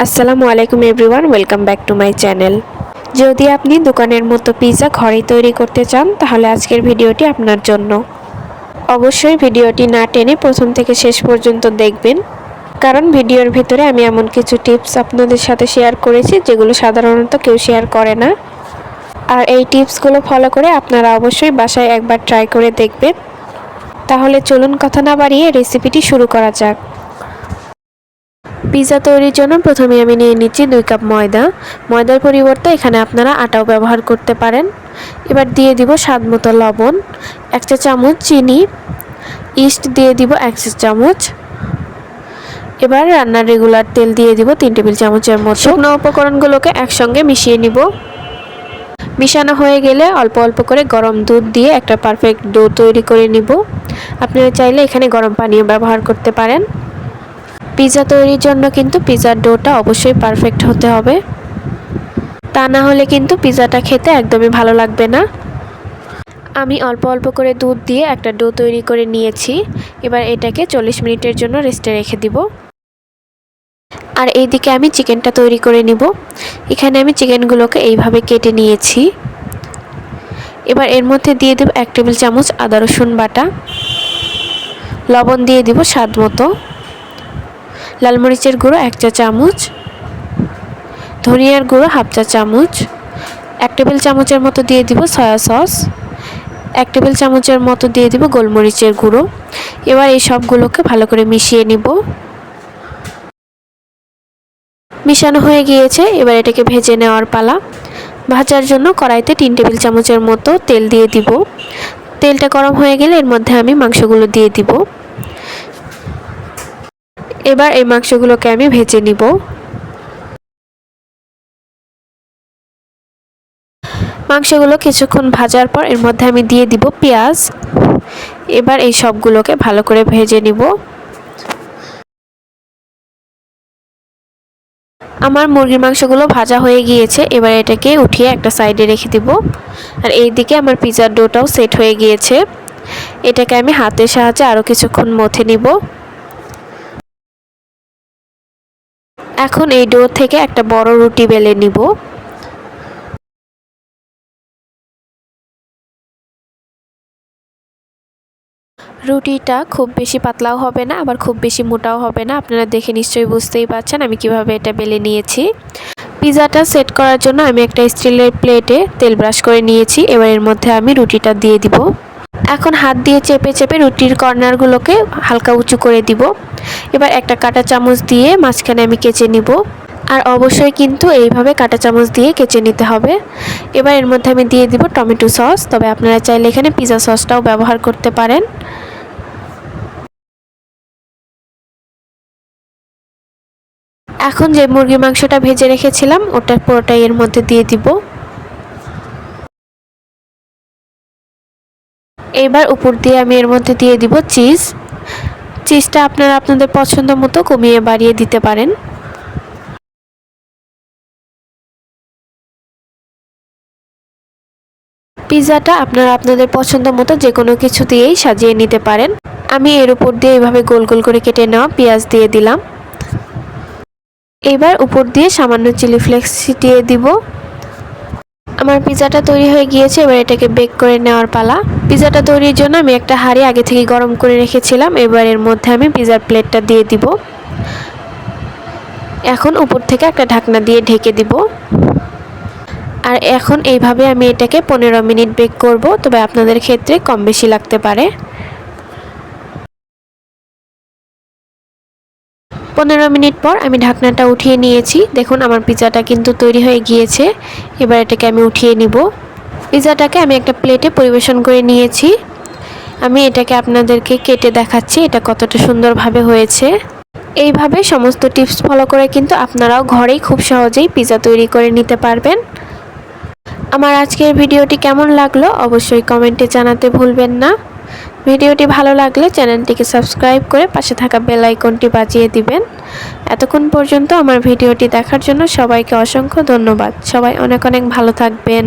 আসসালামু আলাইকুম everyone, welcome back to my channel. যদি আপনি দোকানের মতো পিৎজা ঘরেই তৈরি করতে চান তাহলে আজকের ভিডিওটি আপনার জন্য। অবশ্যই ভিডিওটি না টেনে প্রথম থেকে শেষ পর্যন্ত দেখবেন, কারণ ভিডিওর ভিতরে আমি এমন কিছু টিপস আপনাদের সাথে শেয়ার করেছি যেগুলো সাধারণত কেউ শেয়ার করে না। আর এই টিপসগুলো ফলো করে আপনারা অবশ্যই বাসায় একবার ট্রাই করে দেখবেন। তাহলে চলুন কথা না বাড়িয়ে রেসিপিটি শুরু করা যাক। পিৎজা তৈরির জন্য প্রথমে আমি নিয়ে নিচ্ছি 2 কাপ ময়দা। ময়দার পরিবর্তে এখানে আপনারা আটাও ব্যবহার করতে পারেন। এবার দিয়ে দিব স্বাদ মতো লবণ, 1 চা চামচ চিনি, ইস্ট দিয়ে দিব 1 চা চামচ। এবার রান্নার রেগুলার তেল দিয়ে দিব 3 টেবিল চামচের মতো। শুকনো উপকরণগুলোকে একসঙ্গে মিশিয়ে নিব। মিশানো হয়ে গেলে অল্প অল্প করে গরম দুধ দিয়ে একটা পারফেক্ট ডো তৈরি করে নিব। আপনারা চাইলে এখানে গরম পানিও ব্যবহার করতে পারেন। পিৎজা তৈরির জন্য কিন্তু পিৎজার ডোটা অবশ্যই পারফেক্ট হতে হবে, তা না হলে কিন্তু পিৎজাটা খেতে একদমই ভালো লাগবে না। আমি অল্প অল্প করে দুধ দিয়ে একটা ডো তৈরি করে নিয়েছি। এবার এটাকে 40 মিনিটের জন্য রেস্টে রেখে দিব। আর এইদিকে আমি চিকেনটা তৈরি করে নিব। এখানে আমি চিকেনগুলোকে এইভাবে কেটে নিয়েছি। এবার এর মধ্যে দিয়ে দেব 1 টেবিল চামচ আদা রসুন বাটা, লবণ দিয়ে দিব স্বাদ মতো, লাল মরিচের গুঁড়ো 1 চা চামচ, ধনিয়ার গুঁড়ো 1/2 চা চামচ, 1 টেবিল চামচের মতো দিয়ে দিব সয়া সস, 1 টেবিল চামচের মতো দিয়ে দিব গোলমরিচের গুঁড়ো। এবার এই সবগুলোকে ভালো করে মিশিয়ে নিব। মিশানো হয়ে গিয়েছে, এবার এটাকে ভেজে নেওয়ার পালা। ভাজার জন্য কড়াইতে 3 টেবিল চামচের মতো তেল দিয়ে দিব। তেলটা গরম হয়ে গেলে এর মধ্যে আমি মাংসগুলো দিয়ে দিব। এবার এই মাংসগুলোকে আমি ভেজে নিব। মাংসগুলো কিছুক্ষণ ভাজার পর এর মধ্যে আমি দিয়ে দিব পেঁয়াজ। এবার এই সবগুলোকে ভালো করে ভেজে নিব। আমার মুরগির মাংসগুলো ভাজা হয়ে গিয়েছে, এবার এটাকে উঠিয়ে একটা সাইডে রেখে দিব। আর এই দিকে আমার পিৎজার ডোটাও সেট হয়ে গিয়েছে। এটাকে আমি হাতের সাহায্যে আরও কিছুক্ষণ মথে নিব। এখন এই ডো থেকে একটা বড় রুটি বেলে নিব। রুটিটা খুব বেশি পাতলাও হবে না, আবার খুব বেশি মোটাও হবে না। আপনারা দেখে নিশ্চয়ই বুঝতেই পারছেন আমি কিভাবে এটা বেলে নিয়েছি। পিৎজাটা সেট করার জন্য আমি একটা স্টিলের প্লেটে তেল ব্রাশ করে নিয়েছি। এবার এর মধ্যে আমি রুটিটা দিয়ে দিব। এখন হাত দিয়ে চেপে চেপে রুটির কর্নারগুলোকে হালকা উঁচু করে দিব। এবার একটা কাঁটা চামচ দিয়ে মাঝখানে আমি কেচে নিব। আর অবশ্যই কিন্তু এইভাবে কাঁটা চামচ দিয়ে কেচে নিতে হবে। এবার এর মধ্যে আমি দিয়ে দিব টমেটো সস, তবে আপনারা চাইলে এখানে পিৎজা সসটাও ব্যবহার করতে পারেন। এখন যে মুরগির মাংসটা ভেজে রেখেছিলাম ওটা পুরোটাই এর মধ্যে দিয়ে দিব। এবার উপর দিয়ে আমি এর মধ্যে দিয়ে দিব চিজ। চিজটা আপনারা আপনাদের পছন্দ মতো কমিয়ে বাড়িয়ে দিতে পারেন। পিৎজাটা আপনারা আপনাদের পছন্দ মতো যে কোনো কিছু দিয়েই সাজিয়ে নিতে পারেন। আমি এর উপর দিয়ে এইভাবে গোল গোল করে কেটে নেওয়া পেঁয়াজ দিয়ে দিলাম। এবার উপর দিয়ে সামান্য চিলি ফ্লেক্স ছিটিয়ে দিব। আমার পিৎজাটা তৈরি হয়ে গিয়েছে, এবার এটাকে বেক করে নেওয়ার পালা। পিৎজাটা তৈরির জন্য আমি একটা হাঁড়ি আগে থেকে গরম করে রেখেছিলাম। এবার এর মধ্যে আমি পিৎজার প্লেটটা দিয়ে দিব। এখন উপর থেকে একটা ঢাকনা দিয়ে ঢেকে দিব। আর এখন এইভাবে আমি এটাকে 15 মিনিট বেক করব, তবে আপনাদের ক্ষেত্রে কম বেশি লাগতে পারে। 15 মিনিট পর আমি ঢাকনাটা উঠিয়ে নিয়েছি। দেখুন আমার পিৎজাটা কিন্তু তৈরি হয়ে গিয়েছে। এবার এটাকে আমি উঠিয়ে নিব। পিৎজাটাকে আমি একটা প্লেটে পরিবেশন করে নিয়েছি। আমি এটাকে আপনাদেরকে কেটে দেখাচ্ছি এটা কতটা সুন্দরভাবে হয়েছে। এইভাবে সমস্ত টিপস ফলো করে কিন্তু আপনারাও ঘরেই খুব সহজেই পিৎজা তৈরি করে নিতে পারবেন। আমার আজকের ভিডিওটি কেমন লাগলো অবশ্যই কমেন্টে জানাতে ভুলবেন না। ভিডিওটি ভালো লাগলে চ্যানেলটিকে সাবস্ক্রাইব করে পাশে থাকা বেল আইকনটি বাজিয়ে দিবেন। এতক্ষণ পর্যন্ত আমার ভিডিওটি দেখার জন্য সবাইকে অসংখ্য ধন্যবাদ। সবাই অনেক অনেক ভালো থাকবেন।